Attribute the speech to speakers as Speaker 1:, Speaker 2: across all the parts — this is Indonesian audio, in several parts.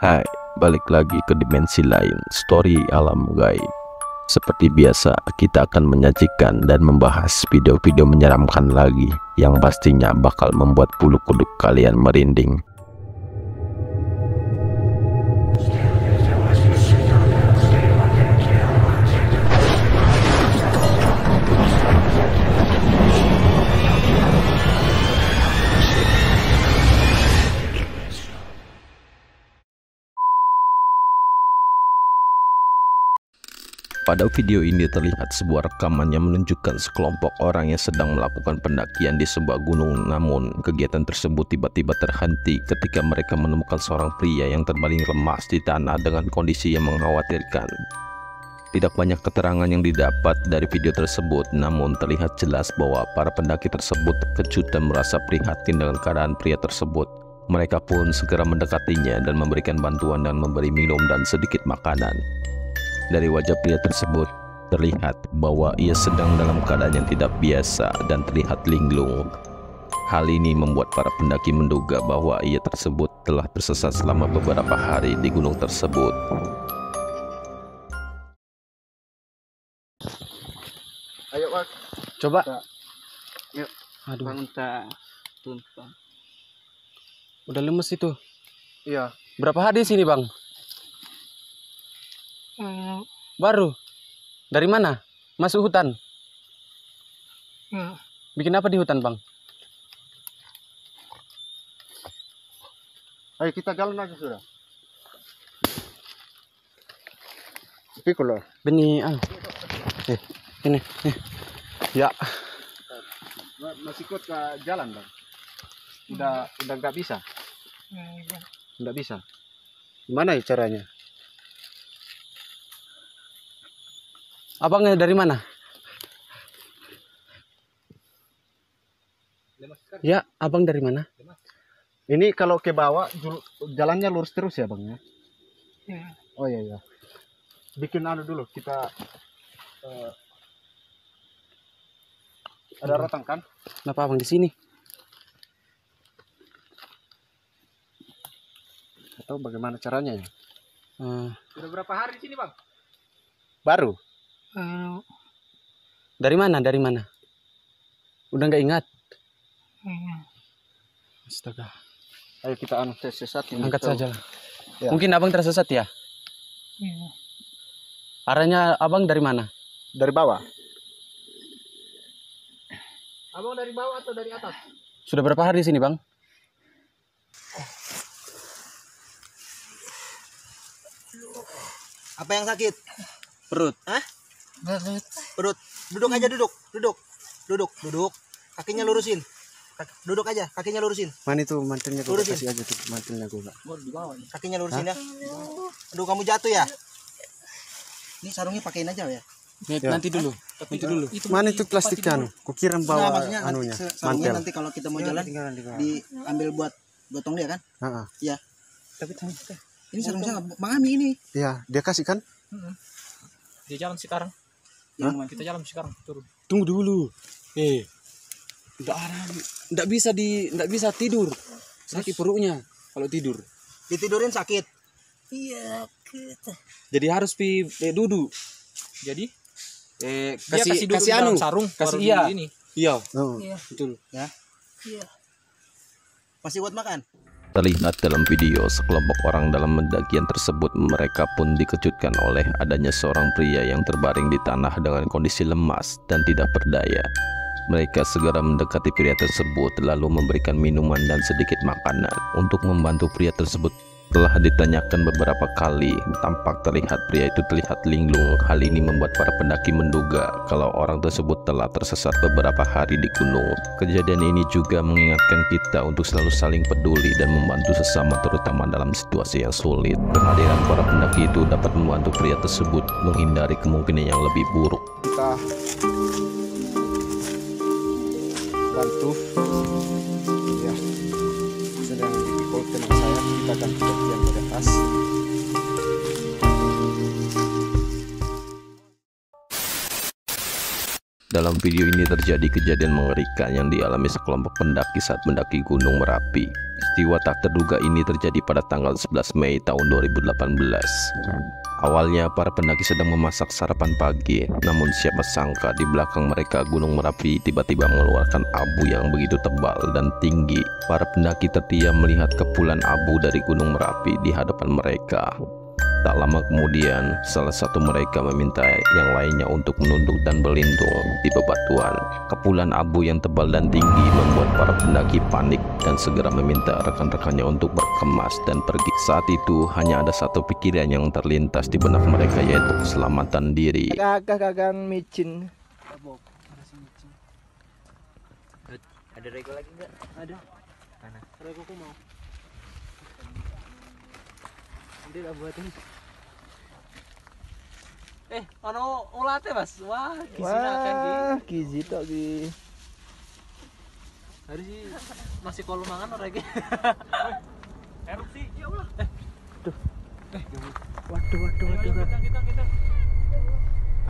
Speaker 1: Hai, balik lagi ke dimensi lain, story alam gaib. Seperti biasa, kita akan menyajikan dan membahas video-video menyeramkan lagi yang pastinya bakal membuat bulu kuduk kalian merinding. Pada video ini terlihat sebuah rekaman yang menunjukkan sekelompok orang yang sedang melakukan pendakian di sebuah gunung, namun kegiatan tersebut tiba-tiba terhenti ketika mereka menemukan seorang pria yang terbaring lemas di tanah dengan kondisi yang mengkhawatirkan. Tidak banyak keterangan yang didapat dari video tersebut, namun terlihat jelas bahwa para pendaki tersebut terkejut dan merasa prihatin dengan keadaan pria tersebut. Mereka pun segera mendekatinya dan memberikan bantuan dan memberi minum dan sedikit makanan. Dari wajah pria tersebut terlihat bahwa ia sedang dalam keadaan yang tidak biasa dan terlihat linglung. Hal ini membuat para pendaki menduga bahwa ia tersebut telah tersesat selama beberapa hari di gunung tersebut.
Speaker 2: Ayo, Pak.
Speaker 3: Coba.
Speaker 2: Yuk.
Speaker 3: Aduh,
Speaker 2: Bangun tak tumpang.
Speaker 3: udah lemes itu.
Speaker 2: Iya.
Speaker 3: Berapa hari di sini, Bang? Baru. Dari mana? Masuk hutan. Bikin apa di hutan, Bang?
Speaker 2: Ayo kita jalan aja sudah. Pikul loh.
Speaker 3: Beni, ini. Ya,
Speaker 2: Masih kuat ke jalan, Bang. Udah nggak bisa. Nggak bisa. Gimana ya caranya?
Speaker 3: abangnya dari mana? Ya, abang dari mana?
Speaker 2: Ini kalau ke bawah jalannya lurus terus ya, Bang ya? Oh iya. Bikin dulu kita ada rotan kan?
Speaker 3: Kenapa abang di sini?
Speaker 2: Atau bagaimana caranya ya?
Speaker 4: Udah berapa hari di sini, Bang?
Speaker 2: Baru.
Speaker 3: Dari mana? Dari mana? Udah nggak ingat? Astaga.
Speaker 2: Ayo kita tes sesat ini.
Speaker 3: Angkat saja lah.
Speaker 2: Ya.
Speaker 3: Mungkin abang tersesat ya? Arahnya abang dari mana?
Speaker 2: Dari bawah.
Speaker 4: Abang dari bawah atau dari atas?
Speaker 3: Sudah berapa hari di sini, Bang?
Speaker 5: Apa yang sakit?
Speaker 3: Perut.
Speaker 5: Hah? Perut. Duduk aja, duduk. Kakinya lurusin. Duduk aja, kakinya lurusin.
Speaker 2: Mana itu mantelnya gua
Speaker 5: Lurusin.
Speaker 2: kasih aja tuh mantelnya gua.
Speaker 5: Kakinya lurusin ya. Aduh, kamu jatuh ya? Ini sarungnya pakein aja ya.
Speaker 3: Nanti dulu.
Speaker 2: Mana itu plastiknya Kukira
Speaker 5: Nah,
Speaker 2: bawa
Speaker 5: maksudnya
Speaker 2: anunya,
Speaker 5: sarungnya
Speaker 2: mantel.
Speaker 5: nanti kalau kita mau jalan diambil buat gotong dia kan?
Speaker 2: Heeh.
Speaker 5: Iya. Ini sarungnya Bang Ami ini.
Speaker 2: Iya, dia kasih kan?
Speaker 4: Dia jalan sekarang. Kita jalan sekarang, turun.
Speaker 3: Tunggu dulu. Nggak bisa tidur. Sakit perutnya kalau tidur.
Speaker 5: Ditidurin sakit.
Speaker 3: Jadi harus duduk.
Speaker 4: Jadi dia
Speaker 3: Kasih
Speaker 4: duduk di dalam sarung,
Speaker 3: kasih
Speaker 4: baru
Speaker 3: iya.
Speaker 4: di ini.
Speaker 3: Iya,
Speaker 2: Oh.
Speaker 3: betul.
Speaker 5: Ya. Masih buat makan?
Speaker 1: Terlihat dalam video sekelompok orang dalam pendakian tersebut, mereka pun dikejutkan oleh adanya seorang pria yang terbaring di tanah dengan kondisi lemas dan tidak berdaya. Mereka segera mendekati pria tersebut lalu memberikan minuman dan sedikit makanan. Untuk membantu pria tersebut telah ditanyakan beberapa kali, tampak terlihat pria itu terlihat linglung. Hal ini membuat para pendaki menduga kalau orang tersebut telah tersesat beberapa hari di gunung. Kejadian ini juga mengingatkan kita untuk selalu saling peduli dan membantu sesama, terutama dalam situasi yang sulit. Kehadiran para pendaki itu dapat membantu pria tersebut menghindari kemungkinan yang lebih buruk.
Speaker 2: Kita bantu ya, sedang dipikul teman saya, kita akan bagian pada atas.
Speaker 1: Dalam video ini terjadi kejadian mengerikan yang dialami sekelompok pendaki saat mendaki Gunung Merapi. Peristiwa tak terduga ini terjadi pada tanggal 11 Mei tahun 2018. Awalnya para pendaki sedang memasak sarapan pagi, namun siapa sangka di belakang mereka Gunung Merapi tiba-tiba mengeluarkan abu yang begitu tebal dan tinggi. Para pendaki terdiam melihat kepulan abu dari Gunung Merapi di hadapan mereka. Tak lama kemudian, salah satu mereka meminta yang lainnya untuk menunduk dan berlindung di bebatuan. Kepulan abu yang tebal dan tinggi membuat para pendaki panik dan segera meminta rekan-rekannya untuk berkemas dan pergi. Saat itu hanya ada satu pikiran yang terlintas di benak mereka, yaitu keselamatan diri.
Speaker 5: Kakak micin. Ada rego lagi enggak? Ada. Mana? Rego ku mau. Nanti tak buatin.
Speaker 4: Ano ulate Mas? Wah, gizi kan ki.
Speaker 5: Gizi tok ki.
Speaker 4: Hari sih masih kalau mangan ora iki. Erupsi. Ya Allah.
Speaker 5: Waduh. Kita.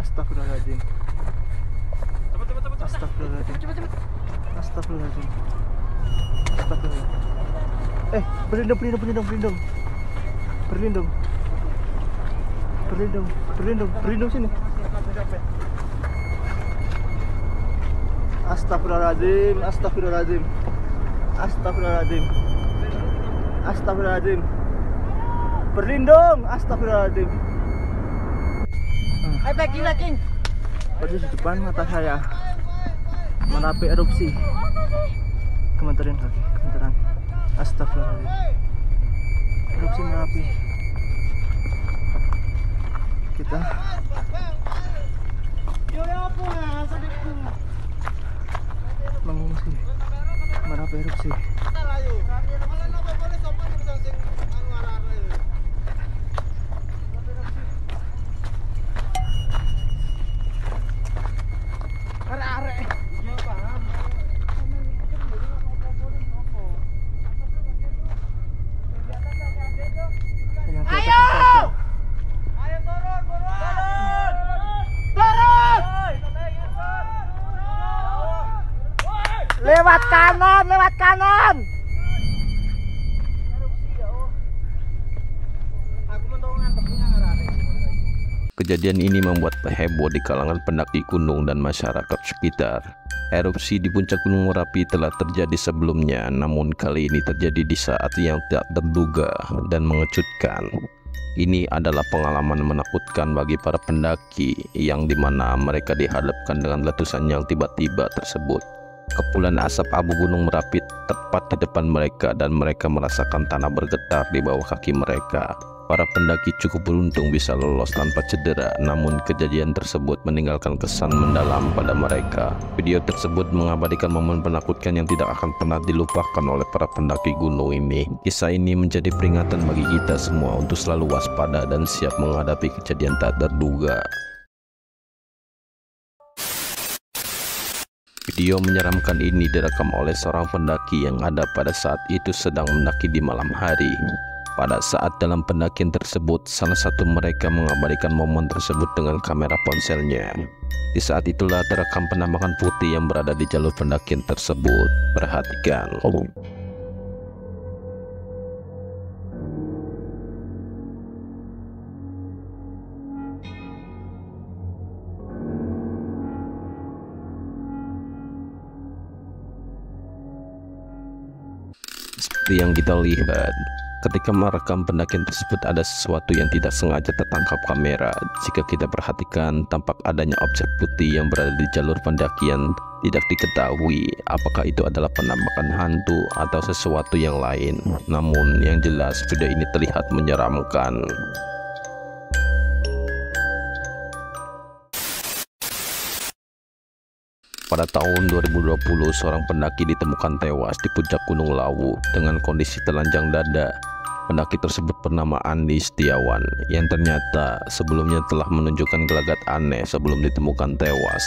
Speaker 5: Astagfirullahaladzim.
Speaker 4: Cepet.
Speaker 5: Astagfirullahaladzim. Cepet. Astagfirullahaladzim. Berlindung sini. Astagfirullahaladzim. Berlindung, astagfirullahaladzim. King. Persis di depan mata saya. Merapi erupsi. Kementerian. Astagfirullahaladzim. Erupsi Merapi. Kita mengungsi Merapi erupsi. Lewat kanan.
Speaker 1: Kejadian ini membuat heboh di kalangan pendaki gunung dan masyarakat sekitar. Erupsi di puncak Gunung Merapi telah terjadi sebelumnya, namun kali ini terjadi di saat yang tak terduga dan mengejutkan. Ini adalah pengalaman menakutkan bagi para pendaki yang dimana mereka dihadapkan dengan letusan yang tiba-tiba tersebut. Kepulan asap abu Gunung Merapi tepat di depan mereka dan mereka merasakan tanah bergetar di bawah kaki mereka. Para pendaki cukup beruntung bisa lolos tanpa cedera, namun kejadian tersebut meninggalkan kesan mendalam pada mereka. Video tersebut mengabadikan momen menakutkan yang tidak akan pernah dilupakan oleh para pendaki gunung ini. Kisah ini menjadi peringatan bagi kita semua untuk selalu waspada dan siap menghadapi kejadian tak terduga. Video menyeramkan ini direkam oleh seorang pendaki yang ada pada saat itu sedang mendaki di malam hari. Pada saat dalam pendakian tersebut, salah satu mereka mengabadikan momen tersebut dengan kamera ponselnya. Di saat itulah terekam penampakan putih yang berada di jalur pendakian tersebut. Perhatikan. Seperti yang kita lihat, ketika merekam pendakian tersebut ada sesuatu yang tidak sengaja tertangkap kamera. Jika kita perhatikan, tampak adanya objek putih yang berada di jalur pendakian. Tidak diketahui apakah itu adalah penampakan hantu atau sesuatu yang lain. Namun yang jelas video ini terlihat menyeramkan. Pada tahun 2020, seorang pendaki ditemukan tewas di puncak Gunung Lawu dengan kondisi telanjang dada. Pendaki tersebut bernama Andi Setiawan, yang ternyata sebelumnya telah menunjukkan gelagat aneh sebelum ditemukan tewas.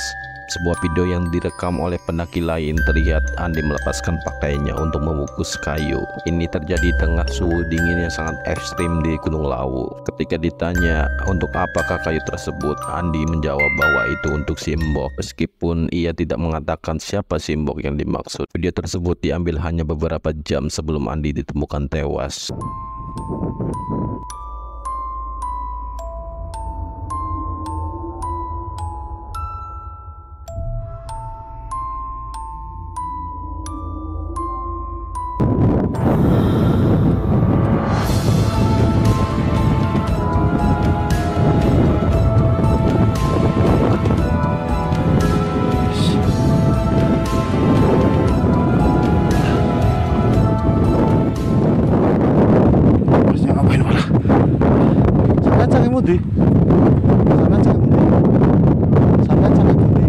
Speaker 1: Sebuah video yang direkam oleh pendaki lain terlihat Andi melepaskan pakaiannya untuk membungkus kayu. Ini terjadi tengah suhu dingin yang sangat ekstrim di Gunung Lawu. Ketika ditanya untuk apakah kayu tersebut, Andi menjawab bahwa itu untuk Simbok, meskipun ia tidak mengatakan siapa Simbok yang dimaksud. Video tersebut diambil hanya beberapa jam sebelum Andi ditemukan tewas.
Speaker 2: Di sampean cek pundi? Sampean cek pundi?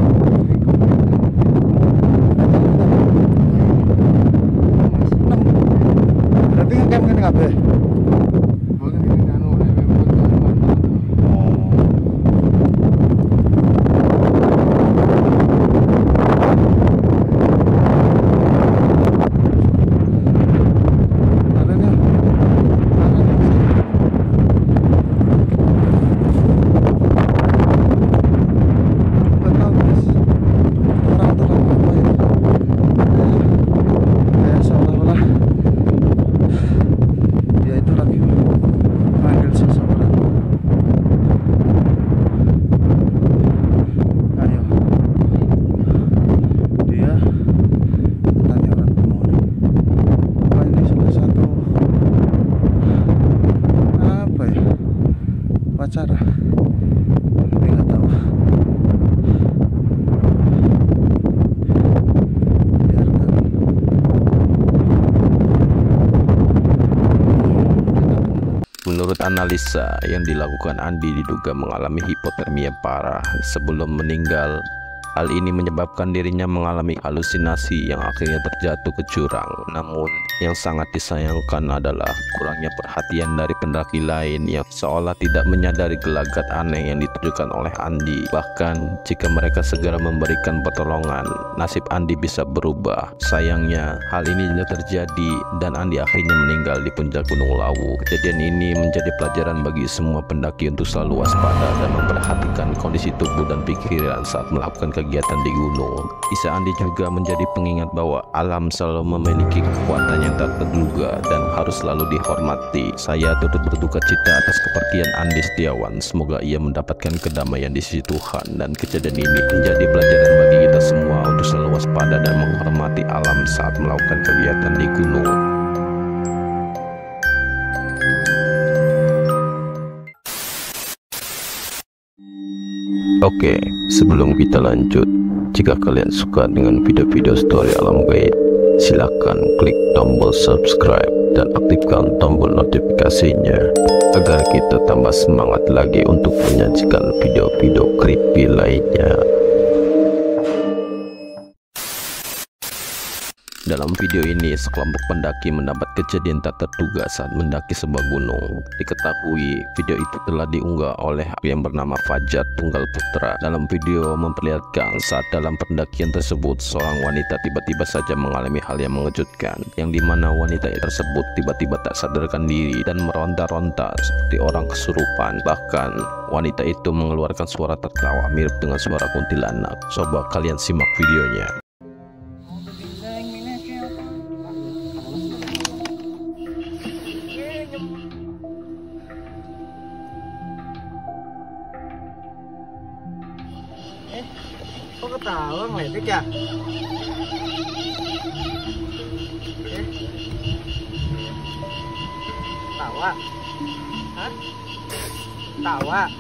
Speaker 2: Berarti ngecamp kene kabeh. Pacara tapi nggak tahu. Biarkan.
Speaker 1: Menurut analisa yang dilakukan, Andi diduga mengalami hipotermia parah sebelum meninggal. Hal ini menyebabkan dirinya mengalami halusinasi yang akhirnya terjatuh ke jurang. Namun yang sangat disayangkan adalah kurangnya perhatian dari pendaki lain yang seolah tidak menyadari gelagat aneh yang ditunjukkan oleh Andi. Bahkan jika mereka segera memberikan pertolongan, nasib Andi bisa berubah. Sayangnya hal ini tidak terjadi dan Andi akhirnya meninggal di puncak Gunung Lawu. Kejadian ini menjadi pelajaran bagi semua pendaki untuk selalu waspada dan memperhatikan kondisi tubuh dan pikiran saat melakukan kegiatan di gunung. Kisah Andi juga menjadi pengingat bahwa alam selalu memiliki kekuatan yang tak terduga dan harus selalu dihormati. Saya turut berduka cita atas kepergian Andi Setiawan. Semoga ia mendapatkan kedamaian di sisi Tuhan, dan kejadian ini menjadi pelajaran bagi kita semua untuk selalu waspada dan menghormati alam saat melakukan kegiatan di gunung. Oke, sebelum kita lanjut, jika kalian suka dengan video-video story alam gaib, silakan klik tombol subscribe dan aktifkan tombol notifikasinya agar kita tambah semangat lagi untuk menyajikan video-video creepy lainnya. Dalam video ini, sekelompok pendaki mendapat kejadian tak terduga saat mendaki sebuah gunung. Diketahui, video itu telah diunggah oleh yang bernama Fajar Tunggal Putra. Dalam video memperlihatkan saat dalam pendakian tersebut, seorang wanita tiba-tiba saja mengalami hal yang mengejutkan, yang dimana wanita tersebut tiba-tiba tak sadarkan diri dan meronta-ronta seperti orang kesurupan. Bahkan, wanita itu mengeluarkan suara tertawa mirip dengan suara kuntilanak. Coba kalian simak videonya.
Speaker 5: Kok ketawa ngeledek ya? Tawa? Hah? Tawa?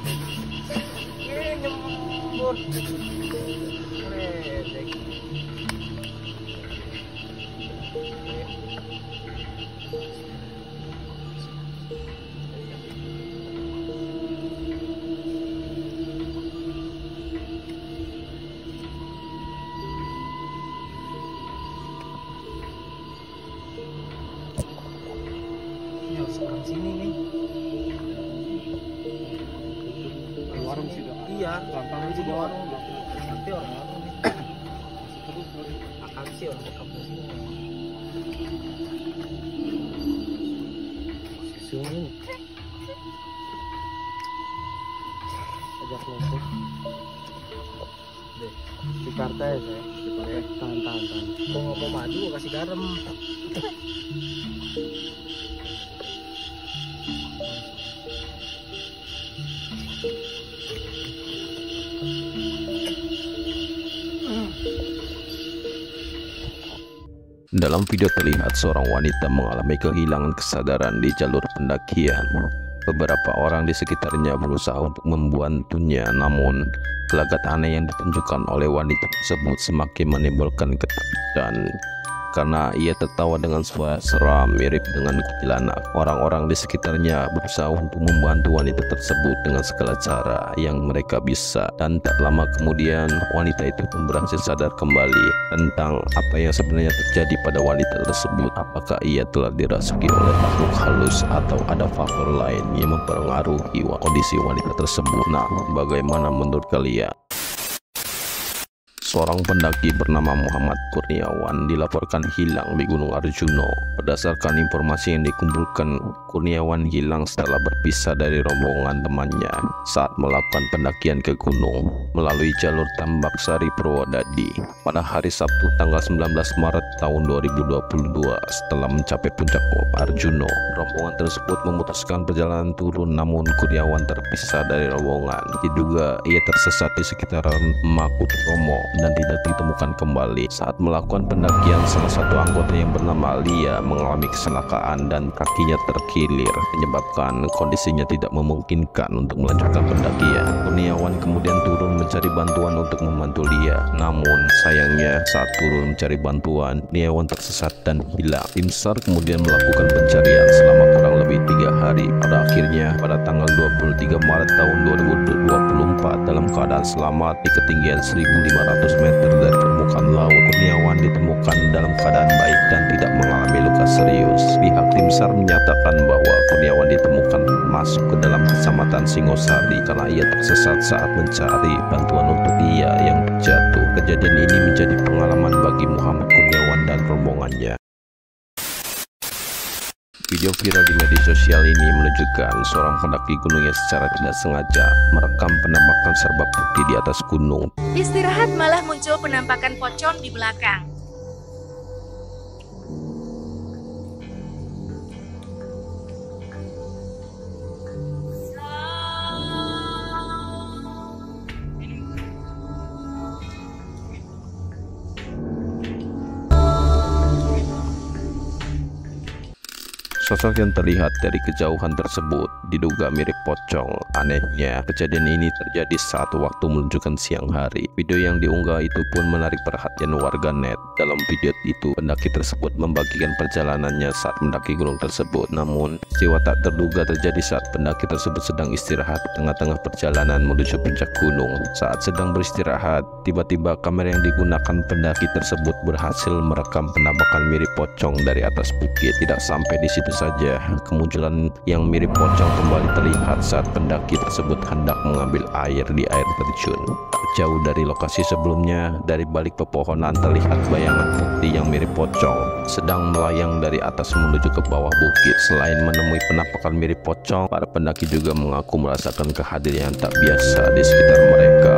Speaker 5: Nyembur. Ngeledek. Seberang sini nih.
Speaker 2: Di warung sih.
Speaker 5: Iya, gampang aja di warung. Nanti orang-orang nih.
Speaker 4: Akan sih orang kampung sini. Sunyi. Ajak kelompok. Deh, di Jakarta ya saya. Tahan. Kok nggak mau maju, gua kasih garam.
Speaker 1: Dalam video terlihat seorang wanita mengalami kehilangan kesadaran di jalur pendakian. Beberapa orang di sekitarnya berusaha untuk membantunya, namun gelagat aneh yang ditunjukkan oleh wanita tersebut semakin menimbulkan ketakutan. Karena ia tertawa dengan suara seram mirip dengan kuntilanak. Orang-orang di sekitarnya berusaha untuk membantu wanita tersebut dengan segala cara yang mereka bisa. Dan tak lama kemudian wanita itu pun berhasil sadar kembali tentang apa yang sebenarnya terjadi pada wanita tersebut. Apakah ia telah dirasuki oleh makhluk halus atau ada faktor lain yang mempengaruhi kondisi wanita tersebut? Nah, bagaimana menurut kalian? Seorang pendaki bernama Muhammad Kurniawan dilaporkan hilang di Gunung Arjuno. Berdasarkan informasi yang dikumpulkan, Kurniawan hilang setelah berpisah dari rombongan temannya saat melakukan pendakian ke gunung melalui jalur Tambak Sari Purwodadi pada hari Sabtu tanggal 19 Maret tahun 2022. Setelah mencapai puncak Arjuno, rombongan tersebut memutuskan perjalanan turun, namun Kurniawan terpisah dari rombongan. Diduga ia tersesat di sekitaran Makutromo dan tidak ditemukan kembali. Saat melakukan pendakian, salah satu anggota yang bernama Lia mengalami kecelakaan dan kakinya terkilir, menyebabkan kondisinya tidak memungkinkan untuk melanjutkan pendakian. Kurniawan kemudian turun mencari bantuan untuk membantu Lia. Namun sayangnya saat turun mencari bantuan, Kurniawan tersesat dan hilang. Tim SAR kemudian melakukan pencarian selama kurang lebih 3 hari. Pada akhirnya pada tanggal 23 Maret tahun 2024 dalam keadaan selamat di ketinggian 1.500 meter dari permukaan laut, Kurniawan ditemukan dalam keadaan baik dan tidak mengalami luka serius. Pihak tim SAR menyatakan bahwa Kurniawan ditemukan masuk ke dalam kecamatan Singosari karena ia tersesat saat mencari bantuan untuk ia yang terjatuh. Kejadian ini menjadi pengalaman bagi Muhammad Kurniawan dan rombongannya. Video viral di media sosial ini menunjukkan seorang pendaki gunung yang secara tidak sengaja merekam penampakan serba putih di atas gunung.
Speaker 6: Istirahat malah muncul penampakan pocong di belakang.
Speaker 1: Sosok yang terlihat dari kejauhan tersebut diduga mirip pocong. Anehnya, kejadian ini terjadi saat waktu menunjukkan siang hari. Video yang diunggah itu pun menarik perhatian warganet. Dalam video itu, pendaki tersebut membagikan perjalanannya saat mendaki gunung tersebut. Namun, peristiwa tak terduga terjadi saat pendaki tersebut sedang istirahat di tengah-tengah perjalanan menuju puncak gunung. Saat sedang beristirahat, tiba-tiba kamera yang digunakan pendaki tersebut berhasil merekam penampakan mirip pocong dari atas bukit. Tidak sampai di situ saja, kemunculan yang mirip pocong kembali terlihat saat pendaki tersebut hendak mengambil air di air terjun. Tak jauh dari lokasi sebelumnya, dari balik pepohonan terlihat bayangan putih yang mirip pocong sedang melayang dari atas menuju ke bawah bukit. Selain menemui penampakan mirip pocong, para pendaki juga mengaku merasakan kehadiran yang tak biasa di sekitar mereka.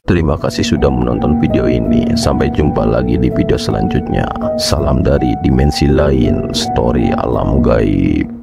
Speaker 1: Terima kasih sudah menonton video ini. Sampai jumpa lagi di video selanjutnya. Salam dari dimensi lain, story alam gaib.